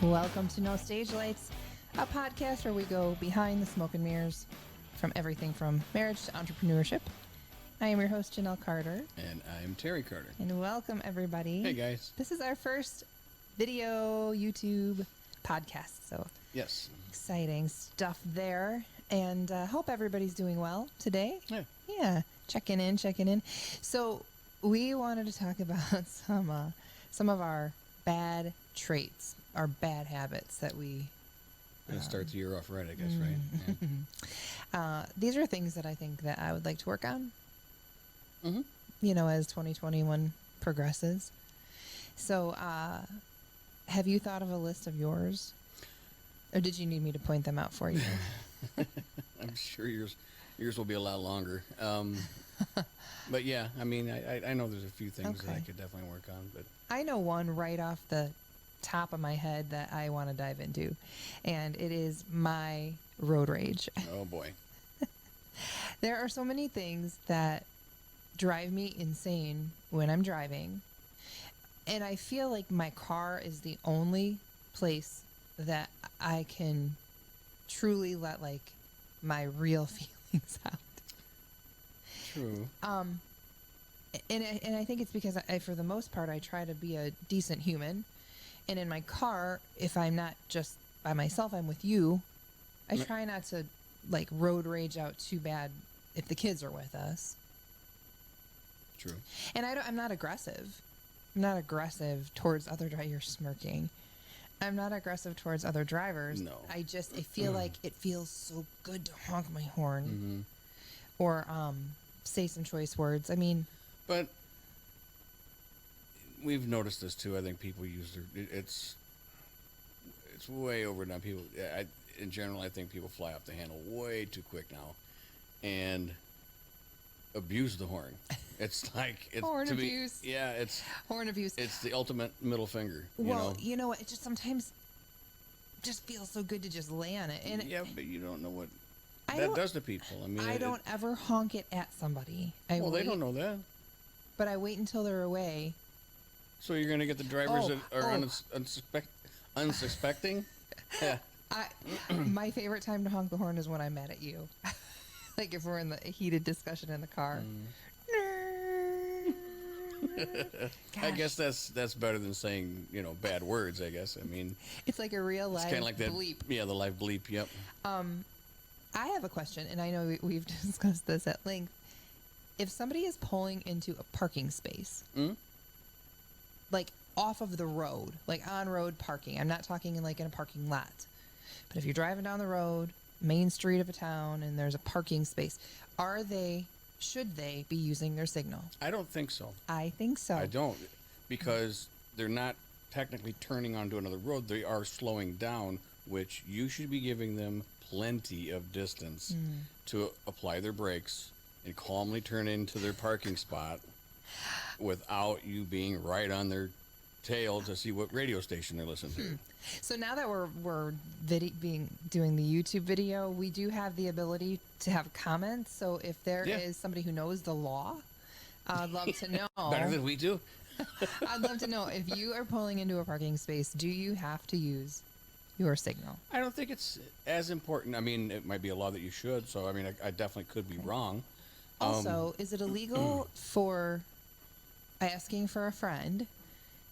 Welcome to No Stage Lights, a podcast where we go behind the smoke and mirrors from everything from marriage to entrepreneurship. I am your host, Janelle Carter. And I am Terry Carter. And welcome, everybody. Hey, guys. This is our first video YouTube podcast, so Yes. exciting stuff there. And hope everybody's doing well today. Yeah. Checking in. So we wanted to talk about some of our bad traits, our bad habits that we... Gonna start the year off right, I guess, right? Yeah. These are things that I think that I would like to work on, Mm-hmm. as 2021 progresses. So have you thought of a list of yours? Or did you need me to point them out for you? I'm sure yours will be a lot longer. But yeah, I mean, I know there's a few things that I could definitely work on. But I know one right off the top of my head that I want to dive into, and it is my road rage. oh boy, There are so many things that drive me insane when I'm driving, and I feel like my car is the only place that I can truly let like my real feelings out. true. And I think it's because I, for the most part, I try to be a decent human. And in my car, if I'm not just by myself, I'm with you. I try not to like road rage out too bad if the kids are with us. True. And I'm not aggressive. I'm not aggressive towards other drivers. You're smirking. I'm not aggressive towards other drivers. No. I feel like it feels so good to honk my horn, Mm-hmm. or say some choice words. I mean, But we've noticed this too. I think people use it's way overdone. People, in general, I think people fly off the handle way too quick now, and abuse the horn. It's like it's Horn to abuse. Me, yeah, it's horn abuse. It's the ultimate middle finger. You know what? It just sometimes just feels so good to just lay on it. And yeah, but you don't know what I that don't- does to people. I mean, I don't ever honk it at somebody. Well, they don't know that. But I wait until they're away. So you're gonna get the drivers that are oh. unsuspecting. Yeah. My favorite time to honk the horn is when I'm mad at you. Like if we're in the heated discussion in the car. I guess that's better than saying bad words. I guess. I mean, it's like a real live kind of like that bleep. Yeah, the live bleep. Yep. I have a question, and I know we've discussed this at length. If somebody is pulling into a parking space, like off of the road, like on road parking, I'm not talking in a parking lot, but if you're driving down the road, main street of a town, and there's a parking space, should they be using their signal? I don't think so. I think so. I don't, because they're not technically turning onto another road. They are slowing down, which you should be giving them plenty of distance to apply their brakes and calmly turn into their parking spot without you being right on their tail to see what radio station they're listening to. So now that we're doing the YouTube video, we do have the ability to have comments. So if there is somebody who knows the law, I'd love to know. Better than we do. I'd love to know, if you are pulling into a parking space, do you have to use your signal? I don't think it's as important. I mean, it might be a law that you should. So I mean, I definitely could be wrong. Also, is it illegal for asking for a friend?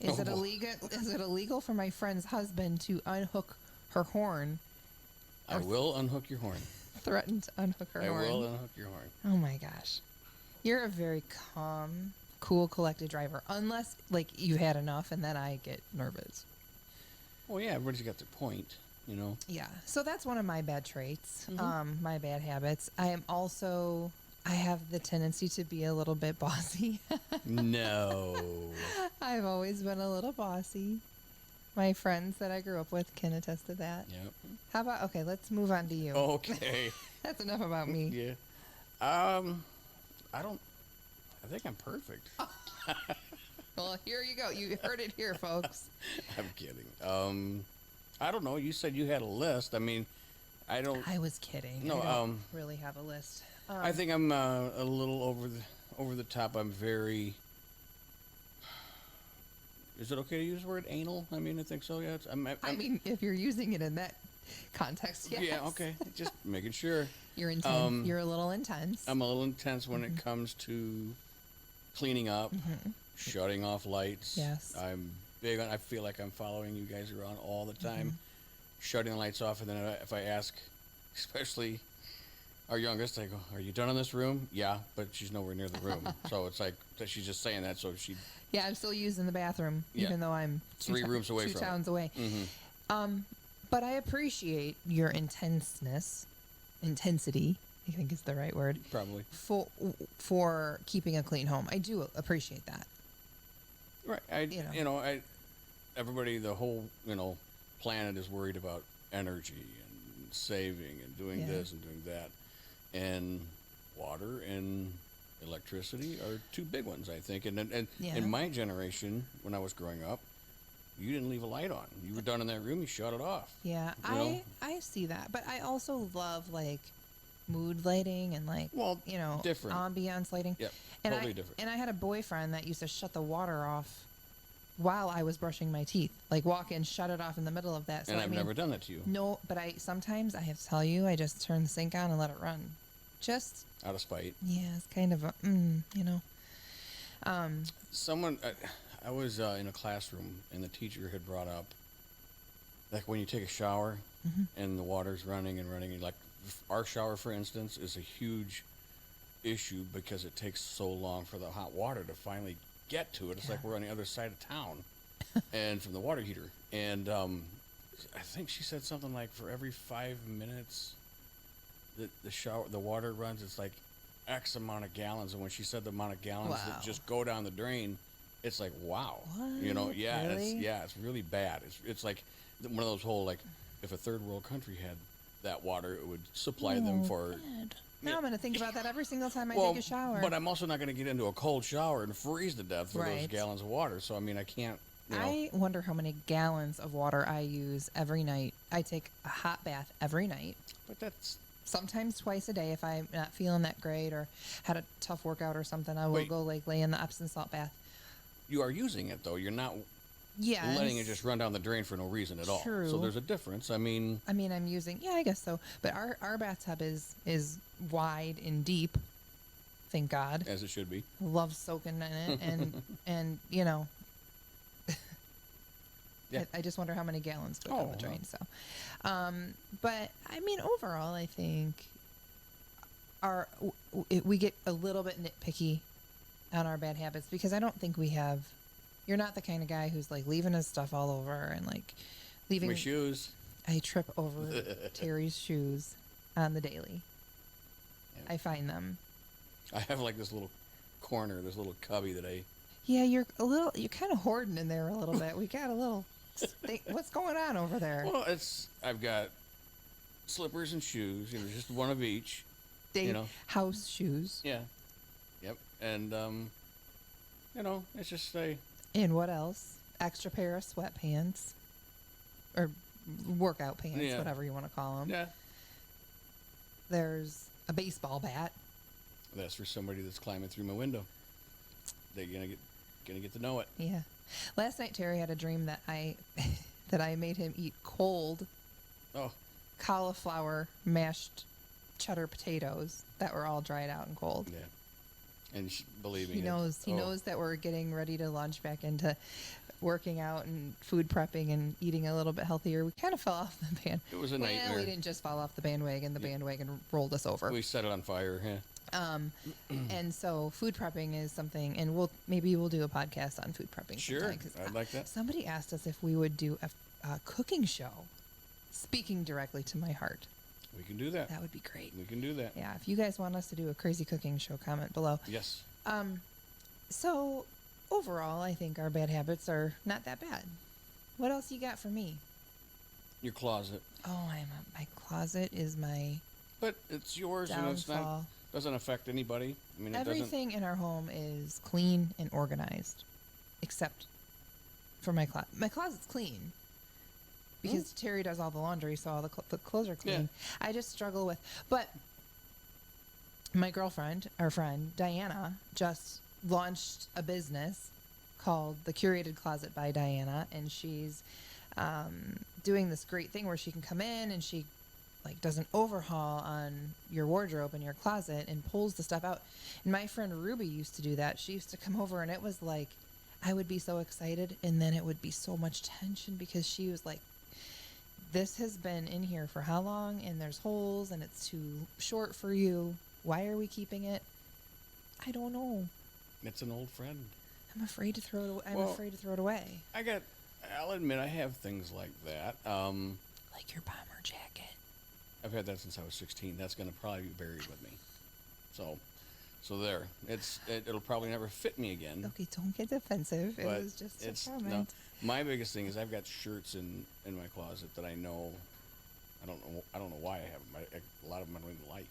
Is it illegal for my friend's husband to unhook her horn? I will unhook your horn. Threaten to unhook her horn. I will unhook your horn. Oh my gosh. You're a very calm, cool, collected driver. Unless you had enough, and then I get nervous. Well, yeah, everybody's got their point, Yeah. So that's one of my bad traits, my bad habits. I have the tendency to be a little bit bossy. No. I've always been a little bossy. My friends that I grew up with can attest to that. Yep. How about, okay, let's move on to you. Okay. That's enough about me. Yeah. I think I'm perfect. Well, here you go. You heard it here, folks. I'm kidding. I don't know. You said you had a list. I mean, I was kidding. No, I don't really have a list. I think I'm a little over the top. I'm very Is it okay to use the word anal? I mean, I think so. Yeah. I mean, if you're using it in that context, yes. Yeah. Okay. Just making sure. You're intense. You're a little intense. I'm a little intense when it comes to cleaning up, shutting off lights. Yes. I'm big on. I feel like I'm following you guys around all the time, shutting the lights off, and then if I ask, especially our youngest, I go, "Are you done in this room?" Yeah, but she's nowhere near the room, so it's like that she's just saying that so she. Yeah, I'm still using the bathroom, even though I'm 3 rooms away two from towns away. But I appreciate your intensity, I think is the right word. Probably. For keeping a clean home. I do appreciate that. Right. Everybody, the whole, planet is worried about energy and saving and doing this and doing that. And water and electricity are 2 big ones, I think. And in my generation, when I was growing up, you didn't leave a light on. You were done in that room, you shut it off. Yeah, I see that. But I also love, like, mood lighting and, like, different ambiance lighting. Yep, and totally different. And I had a boyfriend that used to shut the water off while I was brushing my teeth. Like, walk in, shut it off in the middle of that. So, and I've never done that to you. No, but sometimes I have to tell you, I just turn the sink on and let it run. Just out of spite. Yeah, it's kind of a, Someone, I was in a classroom, and the teacher had brought up, like, when you take a shower and the water's running and running, like our shower, for instance, is a huge issue because it takes so long for the hot water to finally get to it. It's like we're on the other side of town, and from the water heater. And I think she said something like for every 5 minutes the water runs, it's like X amount of gallons. And when she said the amount of gallons that just go down the drain, it's like, wow. What? Really? It's really bad. It's like one of those whole, like, if a third world country had that water, it would supply them for. God. Now I'm going to think about that every single time I take a shower. But I'm also not going to get into a cold shower and freeze to death for those gallons of water. So, I mean, I can't. I wonder how many gallons of water I use every night. I take a hot bath every night. But that's. Sometimes twice a day if I'm not feeling that great or had a tough workout or something. I will go, like, lay in the Epsom salt bath. You are using it, though. You're not letting it just run down the drain for no reason at all. True. So there's a difference. I'm using, I guess so. But our bathtub is wide and deep. Thank God. As it should be. Love soaking in it. And yeah. I just wonder how many gallons go down the drain. So, but I mean, overall, I think we get a little bit nitpicky on our bad habits because I don't think we have. You're not the kind of guy who's, like, leaving his stuff all over and, like, leaving my shoes. I trip over Terry's shoes on the daily. Yeah. I find them. I have, like, this little corner, this little cubby that I. Yeah, you're kind of hoarding in there a little bit. We got a little. What's going on over there? Well, I've got slippers and shoes, just one of each. House shoes. Yeah. Yep. And it's just And what else? Extra pair of sweatpants, or workout pants, whatever you want to call them. Yeah. There's a baseball bat. That's for somebody that's climbing through my window. They're gonna get to know it. Yeah. Last night Terry had a dream that I made him eat cold cauliflower mashed cheddar potatoes that were all dried out and cold. Yeah. And believe me, he knows that we're getting ready to launch back into working out and food prepping and eating a little bit healthier. We kind of fell off the band. It was a nightmare. We didn't just fall off the bandwagon. The bandwagon rolled us over. We set it on fire. Yeah. And so food prepping is something, and maybe we'll do a podcast on food prepping. Sure, I'd like that. Somebody asked us if we would do a cooking show, speaking directly to my heart. We can do that. That would be great. We can do that. Yeah, if you guys want us to do a crazy cooking show, comment below. Yes. So overall, I think our bad habits are not that bad. What else you got for me? Your closet. Oh, my closet is my. But it's yours, downfall. And it's not doesn't affect anybody. I mean, everything in our home is clean and organized, except for my closet. My closet's clean. Because Terry does all the laundry, so all the clothes are clean. Yeah. I just struggle with. But my girlfriend, our friend, Diana, just launched a business called The Curated Closet by Diana, and she's doing this great thing where she can come in and she like does an overhaul on your wardrobe and your closet and pulls the stuff out. And my friend Ruby used to do that. She used to come over and it was like I would be so excited and then it would be so much tension because she was like, this has been in here for how long and there's holes and it's too short for you. Why are we keeping it? I don't know. It's an old friend. I'm afraid to throw it away. I'm afraid to throw it away. I'll admit I have things like that. Like your bomber jacket. I've had that since I was 16. That's going to probably be buried with me. So there. It'll probably never fit me again. Okay, don't get defensive. It was just a comment. No, my biggest thing is I've got shirts in my closet that I know. I don't know why I have them. A lot of them I don't even like.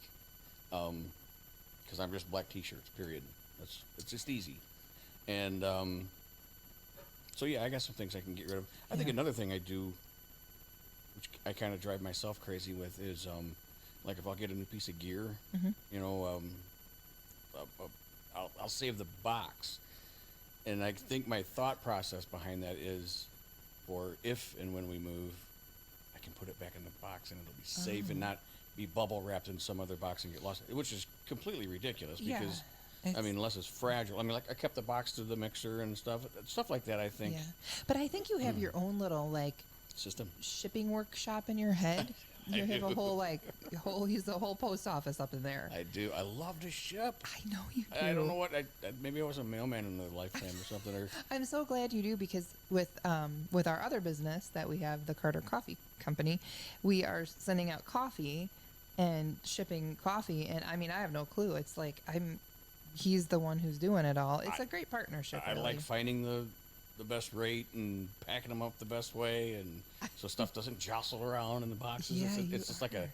Because I'm just black T-shirts. Period. It's just easy. And so yeah, I got some things I can get rid of. I think another thing I do, which I kind of drive myself crazy with, is like if I'll get a new piece of gear, you know, I'll save the box, and I think my thought process behind that is, for if and when we move, I can put it back in the box and it'll be safe and not be bubble wrapped in some other box and get lost, which is completely ridiculous because. I mean, unless it's fragile. I mean, like I kept the box to the mixer and stuff like that. I think. Yeah, but I think you have your own little like system shipping workshop in your head. You have a whole use the whole post office up in there. I do. I love to ship. I know you do. I don't know what. Maybe I was a mailman in another lifetime or something. Or I'm so glad you do because with our other business that we have, the Carter Coffee Company, we are sending out coffee and shipping coffee. And I mean, I have no clue. It's like he's the one who's doing it all. It's a great partnership. I really. like finding the best rate and packing them up the best way, and so stuff doesn't jostle around in the boxes. Yeah, it's just like a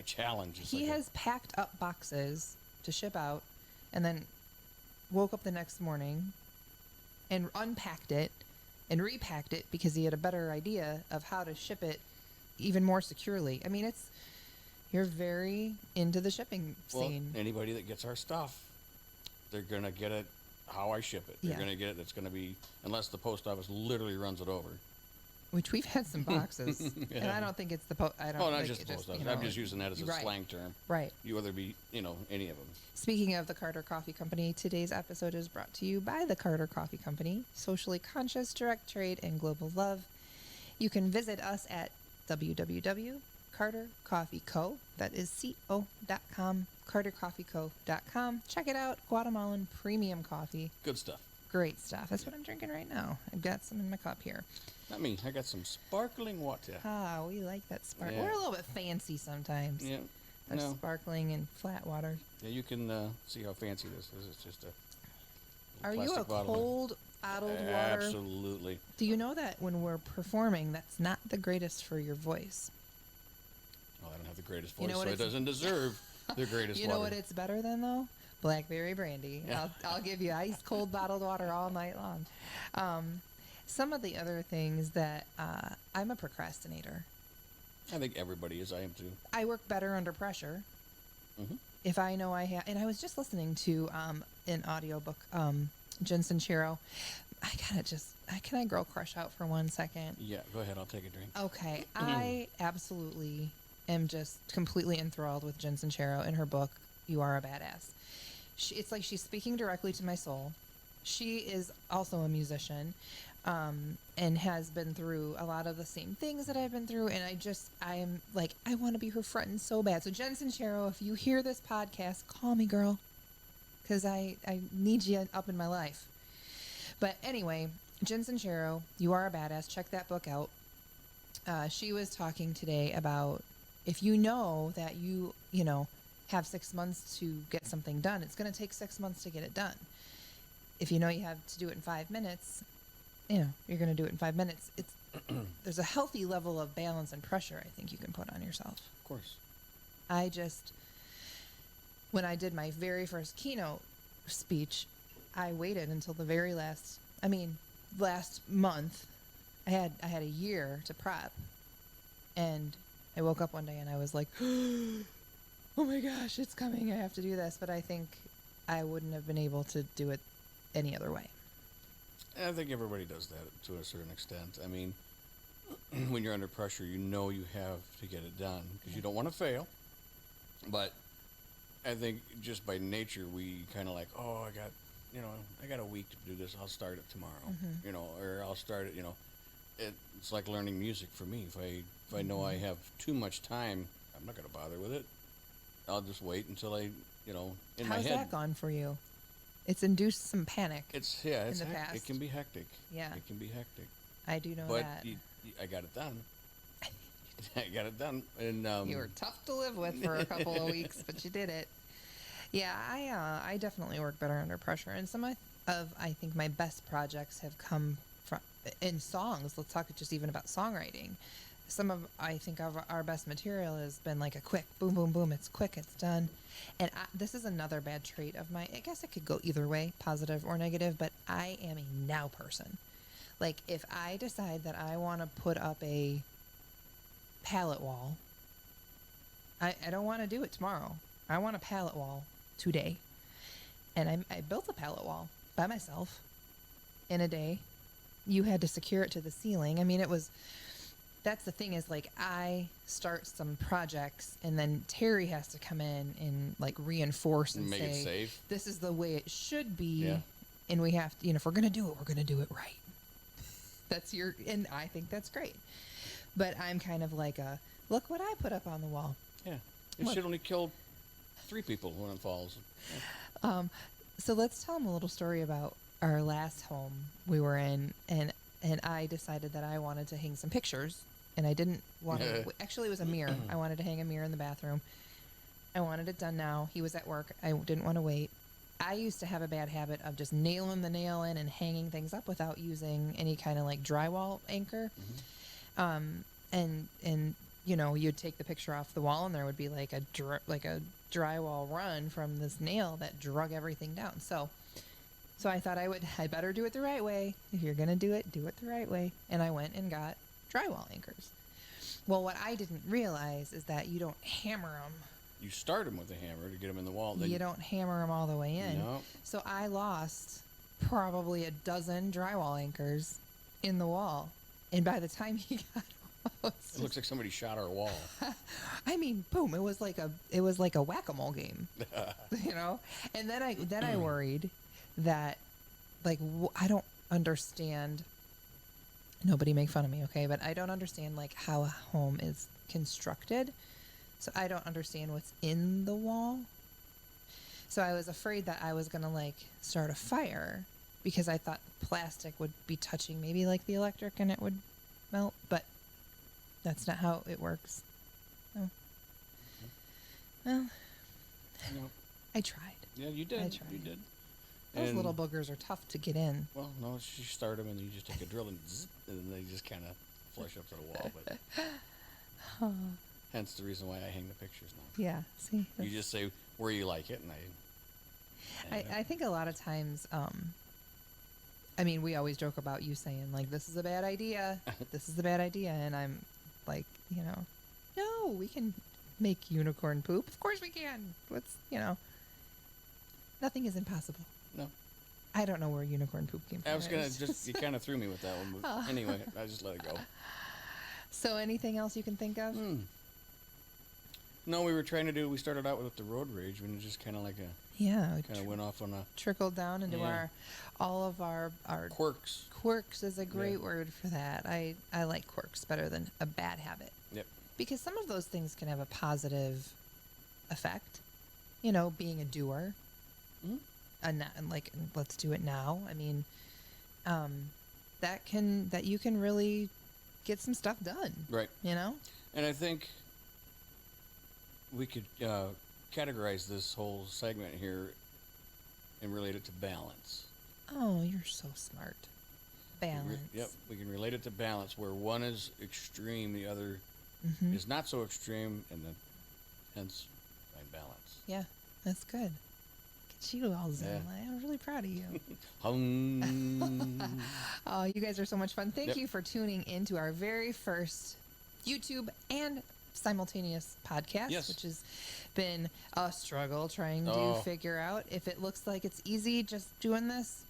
challenge. He has packed up boxes to ship out, and then woke up the next morning and unpacked it and repacked it because he had a better idea of how to ship it even more securely. I mean, you're very into the shipping scene. Anybody that gets our stuff, they're going to get it how I ship it. They're going to get it. It's going to be, unless the post office literally runs it over. Which we've had some boxes. And I don't think it's the post. Not just the post office. I'm just using that as a slang term. Right. You whether be, any of them. Speaking of the Carter Coffee Company, today's episode is brought to you by the Carter Coffee Company, socially conscious, direct trade, and global love. You can visit us at www.cartercoffeeco. That is co.com. CarterCoffeeCo.com. Check it out. Guatemalan premium coffee. Good stuff. Great stuff. That's what I'm drinking right now. I've got some in my cup here. Not me. I got some sparkling water. Ah, we like that sparkling. Yeah. We're a little bit fancy sometimes. Yeah. Sparkling and flat water. Yeah, you can see how fancy this is. It's just a Are you a cold bottled water? Absolutely. Do you know that when we're performing, that's not the greatest for your voice? Well, I don't have the greatest voice, so it doesn't deserve the greatest You know what it's better than, though? Blackberry brandy. Yeah. I'll give you ice cold bottled water all night long. Some of the other things that I'm a procrastinator. I think everybody is. I am too. I work better under pressure. Mm-hmm. If I know I have, and I was just listening to an audiobook, Jen Sincero. Can I girl crush out for 1 second? Yeah, go ahead. I'll take a drink. Okay. I absolutely am just completely enthralled with Jen Sincero in her book, You Are a Badass. It's like she's speaking directly to my soul. She is also a musician and has been through a lot of the same things that I've been through. And I am like, I want to be her friend so bad. So Jen Sincero, if you hear this podcast, call me, girl, because I need you up in my life. But anyway, Jen Sincero, You Are a Badass. Check that book out. She was talking today about if you know that you have 6 months to get something done, it's going to take 6 months to get it done. If you know you have to do it in 5 minutes, you're going to do it in 5 minutes. There's a healthy level of balance and pressure I think you can put on yourself. Of course. When I did my very first keynote speech, I waited until the very last month. I had a year to prep, and I woke up one day and I was like, oh my gosh, it's coming. I have to do this. But I think I wouldn't have been able to do it any other way. And I think everybody does that to a certain extent. I mean, when you're under pressure, you know you have to get it done because you don't want to fail. But I think just by nature, we kind of like, oh, I got a week to do this. I'll start it tomorrow, or I'll start it. It's like learning music for me. If I know I have too much time, I'm not going to bother with it. I'll just wait until in my How's head. that gone for you? It's induced some panic. It's in the past. It can be hectic. Yeah. It can be hectic. I do know But that. I got it done. I got it done, and You were tough to live with for a couple of weeks, but you did it. Yeah, I definitely work better under pressure, and some of I think my best projects have come from in songs. Let's talk just even about songwriting. Some of I think of our best material has been like a quick boom, boom, boom. It's quick, it's done. And this is another bad trait of mine. I guess it could go either way, positive or negative. But I am a now person. Like if I decide that I want to put up a pallet wall, I don't want to do it tomorrow. I want a pallet wall today. And I built a pallet wall by myself in a day. You had to secure it to the ceiling. I mean, that's the thing is like I start some projects and then Terry has to come in and like reinforce and make say, it safe. This is the way it should be. Yeah. And we have to, if we're going to do it, we're going to do it right. And I think that's great. But I'm kind of like look what I put up on the wall. Yeah. It should only kill 3 people when it falls. Yeah. So let's tell them a little story about our last home we were in, and I decided that I wanted to hang some pictures, and I didn't want to. Actually, it was a mirror. I wanted to hang a mirror in the bathroom. I wanted it done now. He was at work. I didn't want to wait. I used to have a bad habit of just nailing the nail in and hanging things up without using any kind of like drywall anchor. And you'd take the picture off the wall, and there would be like a drywall run from this nail that drug everything down. So I thought I better do it the right way. If you're gonna do it the right way. And I went and got drywall anchors. Well, what I didn't realize is that you don't hammer them. You start them with a hammer to get them in the wall. Then you don't hammer them all the way in. No. So I lost probably a dozen drywall anchors in the wall. And by the time he got home, it looks like somebody shot our wall. I mean, boom! It was like a whack-a-mole game, And then I worried that, like, I don't understand. Nobody make fun of me, okay? But I don't understand like how a home is constructed, so I don't understand what's in the wall. So I was afraid that I was gonna like start a fire because I thought the plastic would be touching maybe like the electric and it would melt, but that's not how it works. Oh. Well, No. I tried. Yeah, you did. I tried. You did. Those little boogers are tough to get in. Well, no, you start them and then you just take a drill and zzz, and then they just kind of flush up to the wall. But hence the reason why I hang the pictures now. Yeah, see? You just say where you like it, and I think a lot of times, I mean, we always joke about you saying, like, this is a bad idea. This is a bad idea. And I'm like, no, we can make unicorn poop. Of course we can. Nothing is impossible. No. I don't know where unicorn poop came from. I was going to you kind of threw me with that one. But anyway, I just let it go. So anything else you can think of? No, we started out with the road rage, and it just kind of like went off on a trickled down into all of our quirks. Quirks is a great word for that. I like quirks better than a bad habit. Yep. Because some of those things can have a positive effect. Being a doer. And like, let's do it now. I mean, that you can really get some stuff done. Right. And I think we could categorize this whole segment here and relate it to balance. Oh, you're so smart. Balance. Yep, we can relate it to balance, where one is extreme, the other is not so extreme, and then hence find balance. Yeah, that's good. Get you all zen. I'm really proud of you. Oh, you guys are so much fun. Thank you for tuning in to our very first YouTube and simultaneous podcast, which has been a struggle trying to figure out if it looks like it's easy just doing this.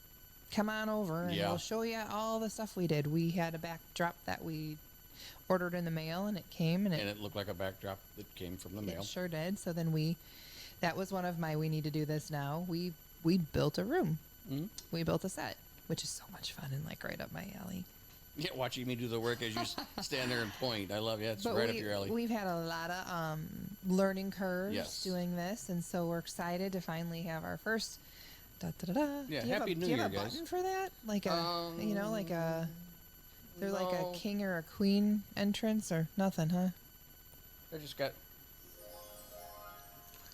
come on over and Yeah. we'll show you all the stuff we did. We had a backdrop that we ordered in the mail, and it came, and And it looked like a backdrop that came from the mail. it sure did. So then that was one of my, we need to do this now. We built a room. Mm-hmm. We built a set, which is so much fun and like right up my alley. Yeah, watching me do the work as you stand there and point. I love it. Yeah, it's But right up your alley. We've had a lot of learning curves Yes. doing this, and so we're excited to finally have our first. Da, da, da, da. Yeah, Do you have Happy a, New do you Year, have a guys. button for that? Like a, like a. They're like No. a king or a queen entrance or nothing, huh? I just got.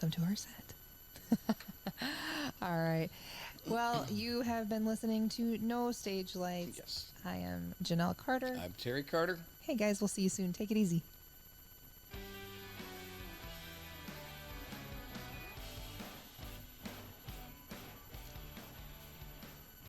Welcome to our set. All right. Well, you have been listening to No Stage Lights. Yes. I am Janelle Carter. I'm Terry Carter. Hey guys, we'll see you soon. Take it easy.